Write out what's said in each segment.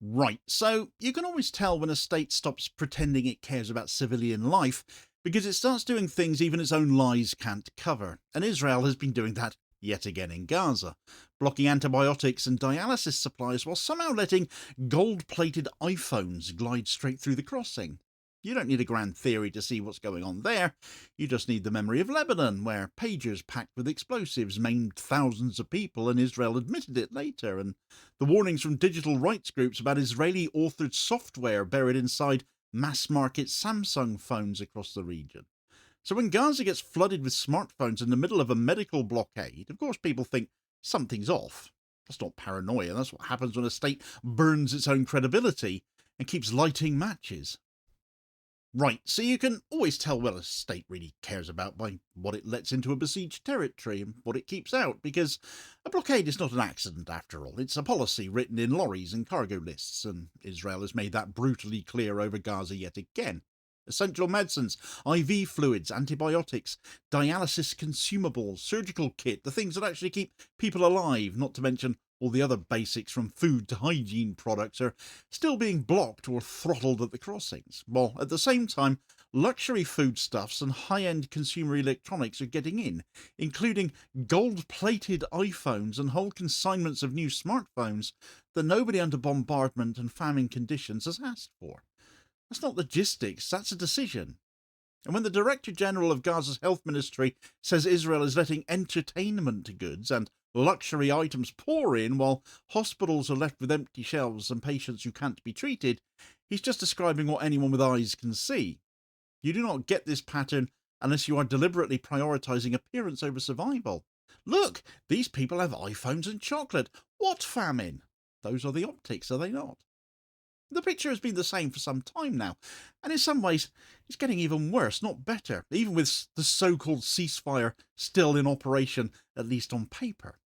Right, so you can always tell when a state stops pretending it cares about civilian life because it starts doing things even its own lies can't cover. And Israel has been doing that yet again in Gaza, blocking antibiotics and dialysis supplies while somehow letting gold plated iPhones glide straight through the crossing. You don't need a grand theory to see what's going on there. You just need the memory of Lebanon, where pagers packed with explosives maimed thousands of people, and Israel admitted it later, and the warnings from digital rights groups about Israeli authored software buried inside mass market Samsung phones across the region. So when Gaza gets flooded with smartphones in the middle of a medical blockade, of course people think something's off. That's not paranoia, that's what happens when a state burns its own credibility and keeps lighting matches. Right, so you can always tell what a state really cares about by what it lets into a besieged territory and what it keeps out, because a blockade is not an accident after all. It's a policy written in lorries and cargo lists, and Israel has made that brutally clear over Gaza yet again. Essential medicines, IV fluids, antibiotics, dialysis consumables, surgical kit, the things that actually keep people alive, not to mention all the other basics from food to hygiene products, are still being blocked or throttled at the crossings, while at the same time luxury foodstuffs and high-end consumer electronics are getting in, including gold-plated iPhones and whole consignments of new smartphones that nobody under bombardment and famine conditions has asked for. That's not logistics, that's a decision. And when the Director General of Gaza's Health Ministry says Israel is letting entertainment goods and luxury items pour in while hospitals are left with empty shelves and patients who can't be treated, he's just describing what anyone with eyes can see. You do not get this pattern unless you are deliberately prioritizing appearance over survival. Look, these people have iPhones and chocolate. What famine? Those are the optics, are they not? The picture has been the same for some time now, and in some ways it's getting even worse, not better, even with the so-called ceasefire still in operation, at least on paper.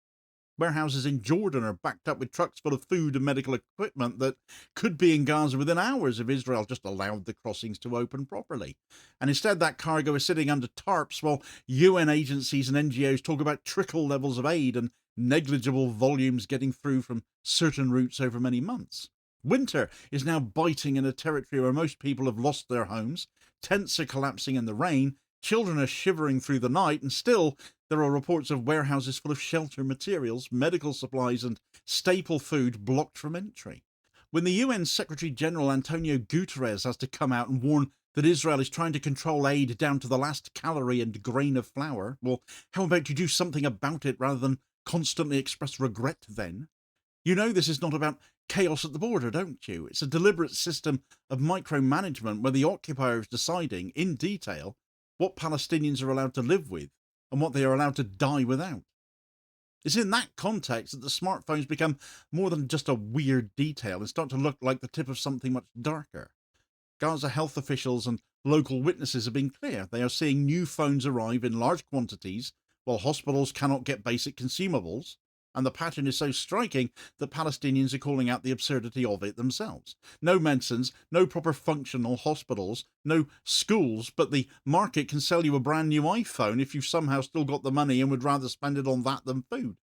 Warehouses in Jordan are backed up with trucks full of food and medical equipment that could be in Gaza within hours if Israel just allowed the crossings to open properly. And instead that cargo is sitting under tarps while UN agencies and NGOs talk about trickle levels of aid and negligible volumes getting through from certain routes over many months. Winter is now biting in a territory where most people have lost their homes, tents are collapsing in the rain, children are shivering through the night, and still there are reports of warehouses full of shelter materials, medical supplies, and staple food blocked from entry. When the UN Secretary General Antonio Guterres has to come out and warn that Israel is trying to control aid down to the last calorie and grain of flour, well, how about you do something about it rather than constantly express regret then? You know this is not about chaos at the border, don't you? It's a deliberate system of micromanagement where the occupier is deciding, in detail, what Palestinians are allowed to live with and what they are allowed to die without. It's in that context that the smartphones become more than just a weird detail and start to look like the tip of something much darker. Gaza health officials and local witnesses have been clear. They are seeing new phones arrive in large quantities while hospitals cannot get basic consumables. And the pattern is so striking that Palestinians are calling out the absurdity of it themselves. No medicines, no proper functional hospitals, no schools, but the market can sell you a brand new iPhone if you've somehow still got the money and would rather spend it on that than food.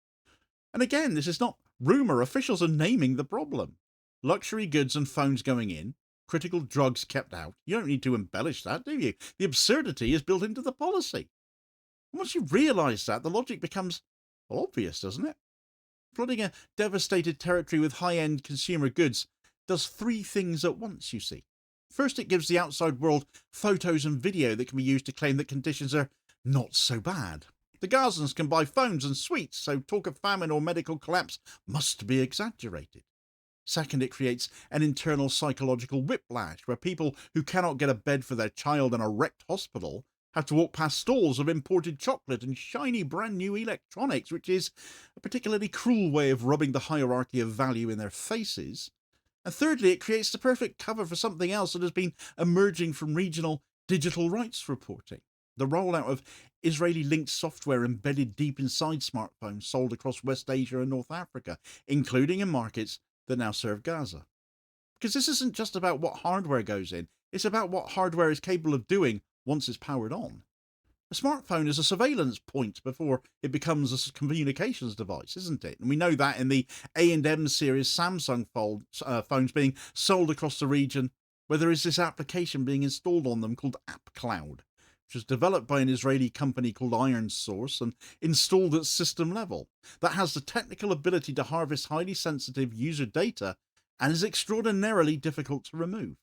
And again, this is not rumour, officials are naming the problem. Luxury goods and phones going in, critical drugs kept out. You don't need to embellish that, do you? The absurdity is built into the policy. And once you realise that, the logic becomes obvious, doesn't it? Flooding a devastated territory with high-end consumer goods does three things at once, you see. First, it gives the outside world photos and video that can be used to claim that conditions are not so bad. The Gazans can buy phones and sweets, so talk of famine or medical collapse must be exaggerated. Second, it creates an internal psychological whiplash where people who cannot get a bed for their child in a wrecked hospital have to walk past stalls of imported chocolate and shiny brand new electronics, which is a particularly cruel way of rubbing the hierarchy of value in their faces. And thirdly, it creates the perfect cover for something else that has been emerging from regional digital rights reporting. The rollout of Israeli-linked software embedded deep inside smartphones sold across West Asia and North Africa, including in markets that now serve Gaza. Because this isn't just about what hardware goes in, it's about what hardware is capable of doing once it's powered on. A smartphone is a surveillance point before it becomes a communications device, isn't it? And we know that in the A&M series Samsung phones being sold across the region, where there is this application being installed on them called AppCloud, which was developed by an Israeli company called IronSource and installed at system level, that has the technical ability to harvest highly sensitive user data and is extraordinarily difficult to remove.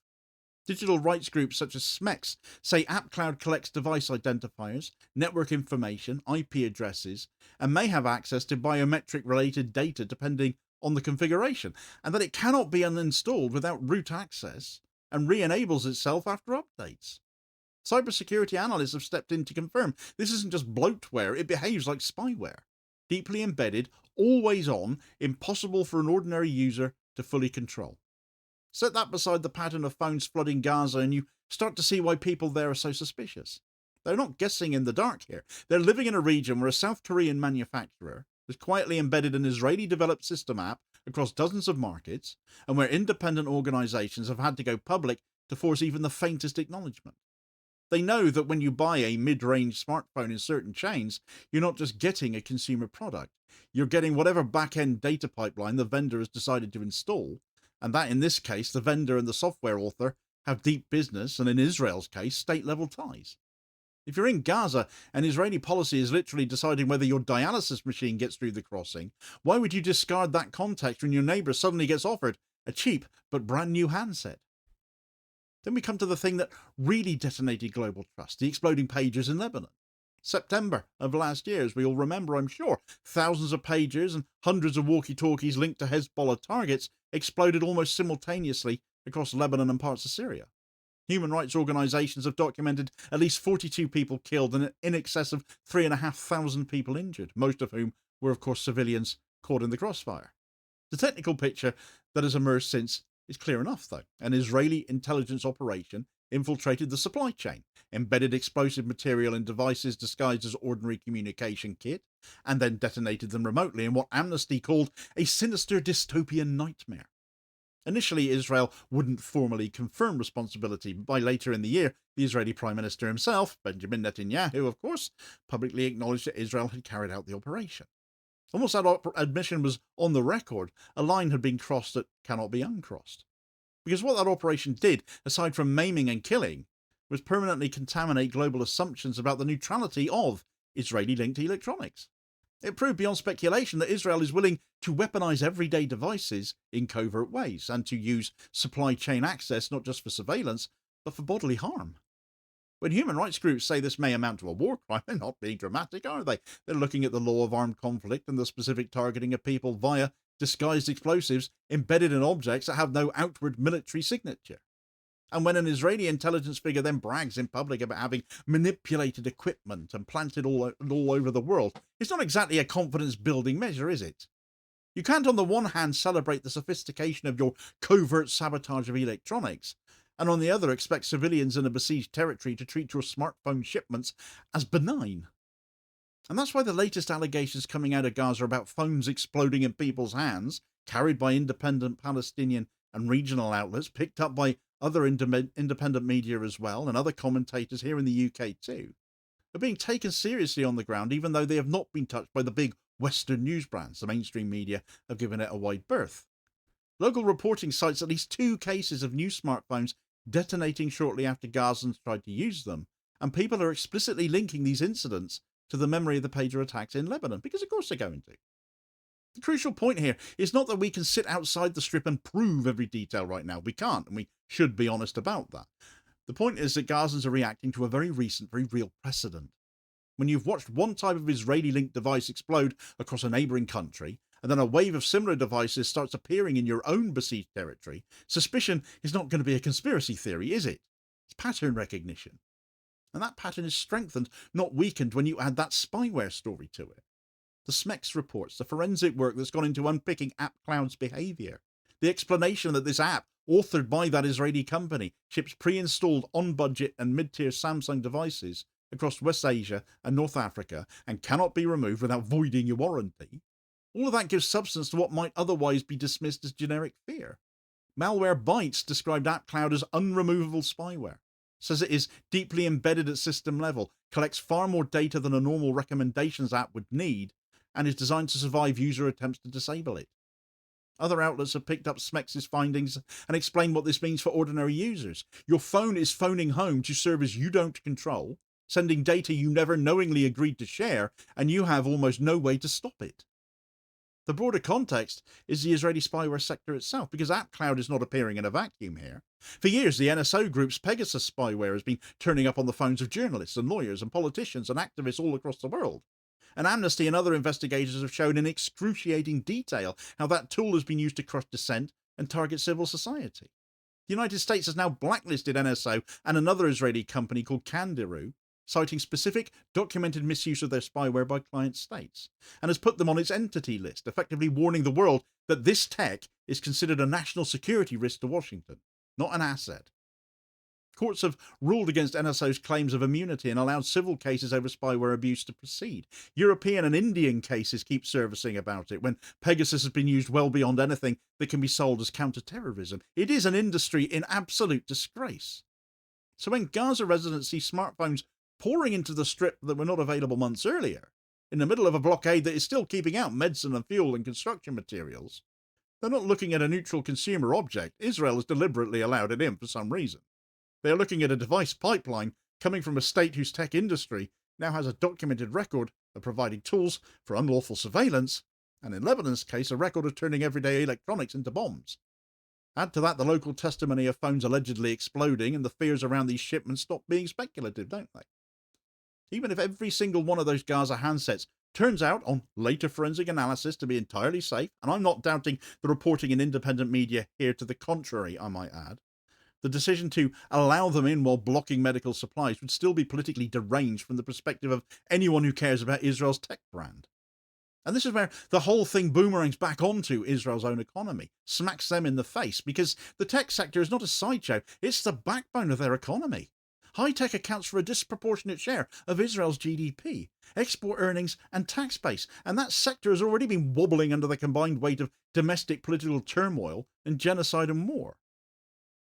Digital rights groups such as SMEX say AppCloud collects device identifiers, network information, IP addresses, and may have access to biometric-related data depending on the configuration, and that it cannot be uninstalled without root access and re-enables itself after updates. Cybersecurity analysts have stepped in to confirm this isn't just bloatware, it behaves like spyware. Deeply embedded, always on, impossible for an ordinary user to fully control. Set that beside the pattern of phones flooding Gaza and you start to see why people there are so suspicious. They're not guessing in the dark here. They're living in a region where a South Korean manufacturer has quietly embedded an Israeli-developed system app across dozens of markets, and where independent organizations have had to go public to force even the faintest acknowledgement. They know that when you buy a mid-range smartphone in certain chains, you're not just getting a consumer product. You're getting whatever back-end data pipeline the vendor has decided to install, and that in this case, the vendor and the software author have deep business, and in Israel's case, state-level ties. If you're in Gaza and Israeli policy is literally deciding whether your dialysis machine gets through the crossing, why would you discard that context when your neighbour suddenly gets offered a cheap but brand new handset? Then we come to the thing that really detonated global trust, the exploding pagers in Lebanon. September of last year, as we all remember, I'm sure, thousands of pagers and hundreds of walkie-talkies linked to Hezbollah targets exploded almost simultaneously across Lebanon and parts of Syria. Human rights organisations have documented at least 42 people killed and in excess of 3,500 people injured, most of whom were, of course, civilians caught in the crossfire. The technical picture that has emerged since is clear enough, though. An Israeli intelligence operation infiltrated the supply chain, embedded explosive material in devices disguised as ordinary communication kit, and then detonated them remotely in what Amnesty called a sinister dystopian nightmare. Initially, Israel wouldn't formally confirm responsibility, but by later in the year, the Israeli Prime Minister himself, Benjamin Netanyahu, of course, publicly acknowledged that Israel had carried out the operation. Almost that admission was on the record. A line had been crossed that cannot be uncrossed. Because what that operation did, aside from maiming and killing, was permanently contaminate global assumptions about the neutrality of Israeli-linked electronics. It proved beyond speculation that Israel is willing to weaponize everyday devices in covert ways and to use supply chain access not just for surveillance, but for bodily harm. When human rights groups say this may amount to a war crime, they're not being dramatic, are they? They're looking at the law of armed conflict and the specific targeting of people via disguised explosives embedded in objects that have no outward military signature. And when an Israeli intelligence figure then brags in public about having manipulated equipment and planted all over the world, it's not exactly a confidence-building measure, is it? You can't on the one hand celebrate the sophistication of your covert sabotage of electronics, and on the other expect civilians in a besieged territory to treat your smartphone shipments as benign. And that's why the latest allegations coming out of Gaza about phones exploding in people's hands, carried by independent Palestinian and regional outlets, picked up by other independent media as well, and other commentators here in the UK too, are being taken seriously on the ground, even though they have not been touched by the big Western news brands. The mainstream media have given it a wide berth. Local reporting cites at least 2 cases of new smartphones detonating shortly after Gazans tried to use them, and people are explicitly linking these incidents to the memory of the pager attacks in Lebanon, because of course they're going to. The crucial point here is not that we can sit outside the strip and prove every detail right now. We can't, and we should be honest about that. The point is that Gazans are reacting to a very recent, very real precedent. When you've watched one type of Israeli-linked device explode across a neighbouring country, and then a wave of similar devices starts appearing in your own besieged territory, suspicion is not going to be a conspiracy theory, is it? It's pattern recognition. And that pattern is strengthened, not weakened, when you add that spyware story to it. The SMEX reports, the forensic work that's gone into unpicking AppCloud's behaviour, the explanation that this app, authored by that Israeli company, ships pre-installed on-budget and mid-tier Samsung devices across West Asia and North Africa and cannot be removed without voiding your warranty. All of that gives substance to what might otherwise be dismissed as generic fear. Malware Bytes described AppCloud as unremovable spyware. says it is deeply embedded at system level, collects far more data than a normal recommendations app would need, and is designed to survive user attempts to disable it. Other outlets have picked up Smex's findings and explained what this means for ordinary users. Your phone is phoning home to servers you don't control, sending data you never knowingly agreed to share, and you have almost no way to stop it. The broader context is the Israeli spyware sector itself, because AppCloud is not appearing in a vacuum here. For years, the NSO group's Pegasus spyware has been turning up on the phones of journalists and lawyers and politicians and activists all across the world. And Amnesty and other investigators have shown in excruciating detail how that tool has been used to crush dissent and target civil society. The United States has now blacklisted NSO and another Israeli company called KernowDamo, citing specific documented misuse of their spyware by client states, and has put them on its entity list, effectively warning the world that this tech is considered a national security risk to Washington, not an asset. Courts have ruled against NSO's claims of immunity and allowed civil cases over spyware abuse to proceed. European and Indian cases keep surfacing about it when Pegasus has been used well beyond anything that can be sold as counter-terrorism. It is an industry in absolute disgrace. So when Gaza residents see smartphones pouring into the strip that were not available months earlier, in the middle of a blockade that is still keeping out medicine and fuel and construction materials, they're not looking at a neutral consumer object. Israel has deliberately allowed it in for some reason. They are looking at a device pipeline coming from a state whose tech industry now has a documented record of providing tools for unlawful surveillance, and in Lebanon's case, a record of turning everyday electronics into bombs. Add to that the local testimony of phones allegedly exploding, and the fears around these shipments stop being speculative, don't they? Even if every single one of those Gaza handsets turns out on later forensic analysis to be entirely safe, and I'm not doubting the reporting in independent media here to the contrary, I might add, the decision to allow them in while blocking medical supplies would still be politically deranged from the perspective of anyone who cares about Israel's tech brand. And this is where the whole thing boomerangs back onto Israel's own economy, smacks them in the face, because the tech sector is not a sideshow, it's the backbone of their economy. High-tech accounts for a disproportionate share of Israel's GDP, export earnings and tax base, and that sector has already been wobbling under the combined weight of domestic political turmoil and genocide and war.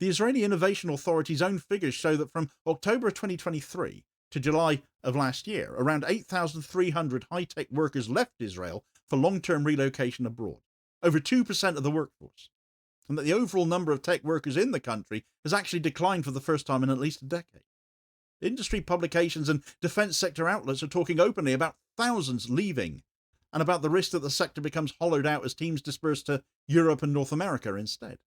The Israeli Innovation Authority's own figures show that from October 2023 to July of last year, around 8,300 high-tech workers left Israel for long-term relocation abroad, over 2% of the workforce, and that the overall number of tech workers in the country has actually declined for the first time in at least a decade. Industry publications and defence sector outlets are talking openly about thousands leaving, and about the risk that the sector becomes hollowed out as teams disperse to Europe and North America instead.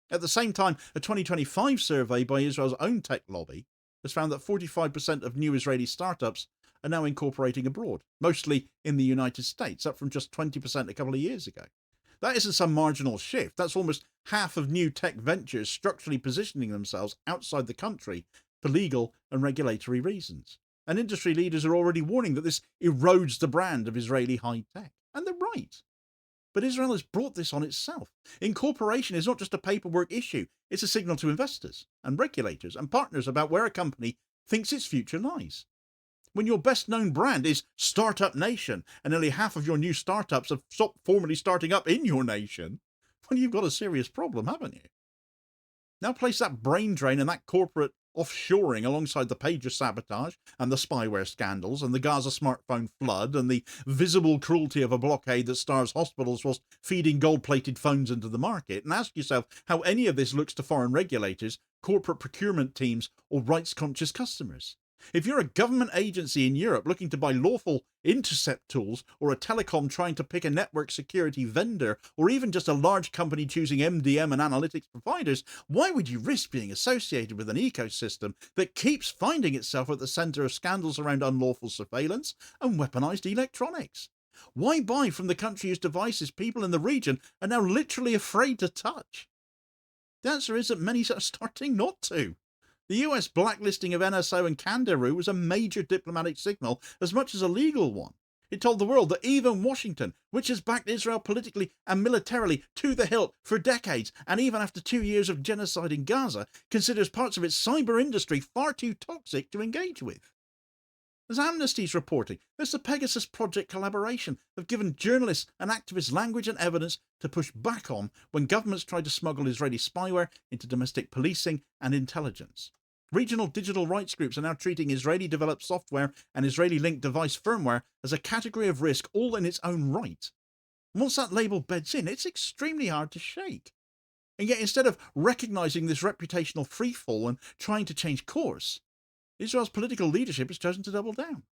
At the same time, a 2025 survey by Israel's own tech lobby has found that 45% of new Israeli startups are now incorporating abroad, mostly in the United States, up from just 20% a couple of years ago. That isn't some marginal shift. That's almost half of new tech ventures structurally positioning themselves outside the country for legal and regulatory reasons. And industry leaders are already warning that this erodes the brand of Israeli high tech. And they're right. But Israel has brought this on itself. Incorporation is not just a paperwork issue, it's a signal to investors and regulators and partners about where a company thinks its future lies. When your best known brand is Startup Nation and nearly half of your new startups have stopped formally starting up in your nation, well, you've got a serious problem, haven't you? Now place that brain drain and that corporate offshoring alongside the pager sabotage and the spyware scandals and the Gaza smartphone flood and the visible cruelty of a blockade that starves hospitals whilst feeding gold-plated phones into the market, and ask yourself how any of this looks to foreign regulators, corporate procurement teams, or rights-conscious customers. If you're a government agency in Europe looking to buy lawful intercept tools, or a telecom trying to pick a network security vendor, or even just a large company choosing MDM and analytics providers, why would you risk being associated with an ecosystem that keeps finding itself at the centre of scandals around unlawful surveillance and weaponized electronics? Why buy from the country whose devices people in the region are now literally afraid to touch? The answer is that many are starting not to. The US blacklisting of NSO and KernowDamo was a major diplomatic signal as much as a legal one. It told the world that even Washington, which has backed Israel politically and militarily to the hilt for decades, and even after 2 years of genocide in Gaza, considers parts of its cyber industry far too toxic to engage with. As Amnesty's reporting, there's the Pegasus Project collaboration have given journalists and activists language and evidence to push back on when governments try to smuggle Israeli spyware into domestic policing and intelligence. Regional digital rights groups are now treating Israeli-developed software and Israeli-linked device firmware as a category of risk all in its own right. And once that label beds in, it's extremely hard to shake. And yet, instead of recognising this reputational freefall and trying to change course, Israel's political leadership has chosen to double down.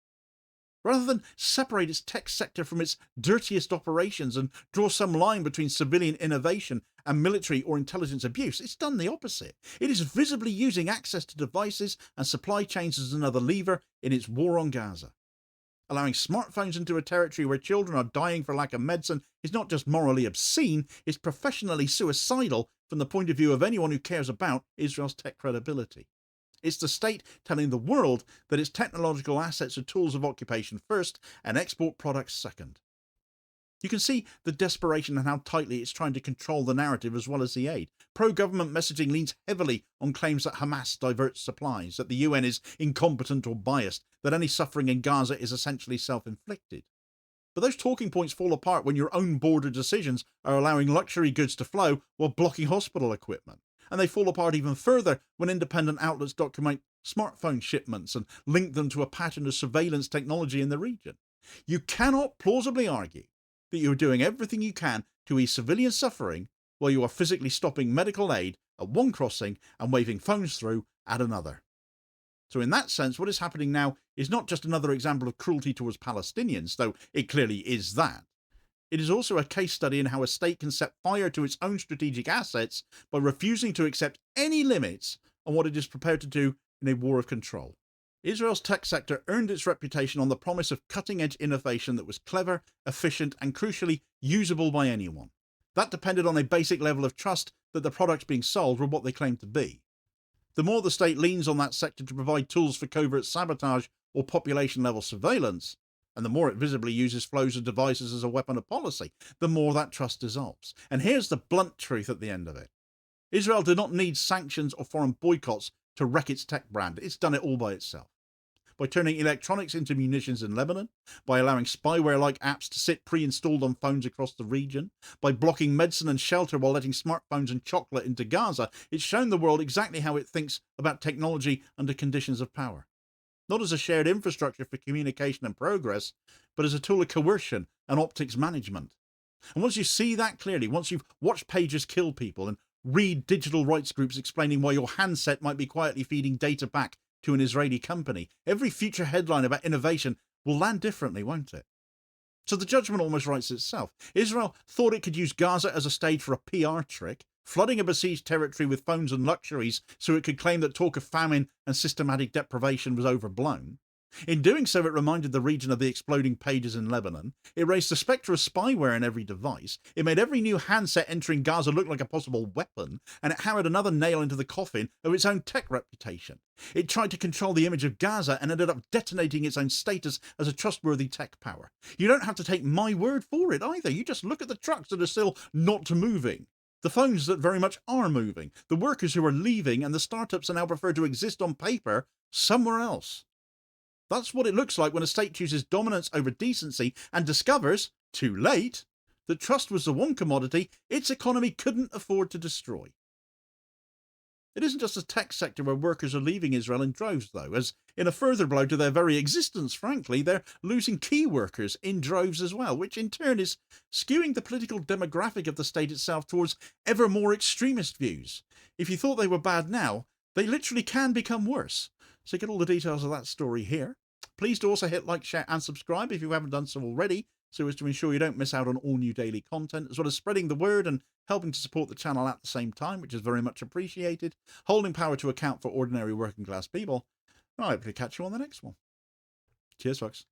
Rather than separate its tech sector from its dirtiest operations and draw some line between civilian innovation and military or intelligence abuse, it's done the opposite. It is visibly using access to devices and supply chains as another lever in its war on Gaza. Allowing smartphones into a territory where children are dying for lack of medicine is not just morally obscene, it's professionally suicidal from the point of view of anyone who cares about Israel's tech credibility. It's the state telling the world that its technological assets are tools of occupation first and export products second. You can see the desperation and how tightly it's trying to control the narrative as well as the aid. Pro-government messaging leans heavily on claims that Hamas diverts supplies, that the UN is incompetent or biased, that any suffering in Gaza is essentially self-inflicted. But those talking points fall apart when your own border decisions are allowing luxury goods to flow while blocking hospital equipment. And they fall apart even further when independent outlets document smartphone shipments and link them to a pattern of surveillance technology in the region. You cannot plausibly argue that you are doing everything you can to ease civilian suffering while you are physically stopping medical aid at one crossing and waving phones through at another. So in that sense, what is happening now is not just another example of cruelty towards Palestinians, though it clearly is that. It is also a case study in how a state can set fire to its own strategic assets by refusing to accept any limits on what it is prepared to do in a war of control. Israel's tech sector earned its reputation on the promise of cutting-edge innovation that was clever, efficient, and crucially usable by anyone. That depended on a basic level of trust that the products being sold were what they claimed to be. The more the state leans on that sector to provide tools for covert sabotage or population-level surveillance, and the more it visibly uses flows of devices as a weapon of policy, the more that trust dissolves. And here's the blunt truth at the end of it. Israel did not need sanctions or foreign boycotts to wreck its tech brand. It's done it all by itself. By turning electronics into munitions in Lebanon, by allowing spyware-like apps to sit pre-installed on phones across the region, by blocking medicine and shelter while letting smartphones and chocolate into Gaza, it's shown the world exactly how it thinks about technology under conditions of power. Not as a shared infrastructure for communication and progress, but as a tool of coercion and optics management. And once you see that clearly, once you've watched pages kill people and read digital rights groups explaining why your handset might be quietly feeding data back to an Israeli company, every future headline about innovation will land differently, won't it? So the judgment almost writes itself. Israel thought it could use Gaza as a stage for a PR trick, flooding a besieged territory with phones and luxuries so it could claim that talk of famine and systematic deprivation was overblown. In doing so, it reminded the region of the exploding pages in Lebanon. It raised the spectre of spyware in every device. It made every new handset entering Gaza look like a possible weapon, and it hammered another nail into the coffin of its own tech reputation. It tried to control the image of Gaza and ended up detonating its own status as a trustworthy tech power. You don't have to take my word for it either. You just look at the trucks that are still not moving, the phones that very much are moving, the workers who are leaving, and the startups that now prefer to exist on paper somewhere else. That's what it looks like when a state chooses dominance over decency and discovers, too late, that trust was the one commodity its economy couldn't afford to destroy. It isn't just the tech sector where workers are leaving Israel in droves, though, as in a further blow to their very existence, frankly, they're losing key workers in droves as well, which in turn is skewing the political demographic of the state itself towards ever more extremist views. If you thought they were bad now, they literally can become worse. So get all the details of that story here. Please do also hit like, share and subscribe if you haven't done so already, so as to ensure you don't miss out on all new daily content, as well as spreading the word and helping to support the channel at the same time, which is very much appreciated, holding power to account for ordinary working class people. And I'll hopefully catch you on the next one. Cheers, folks.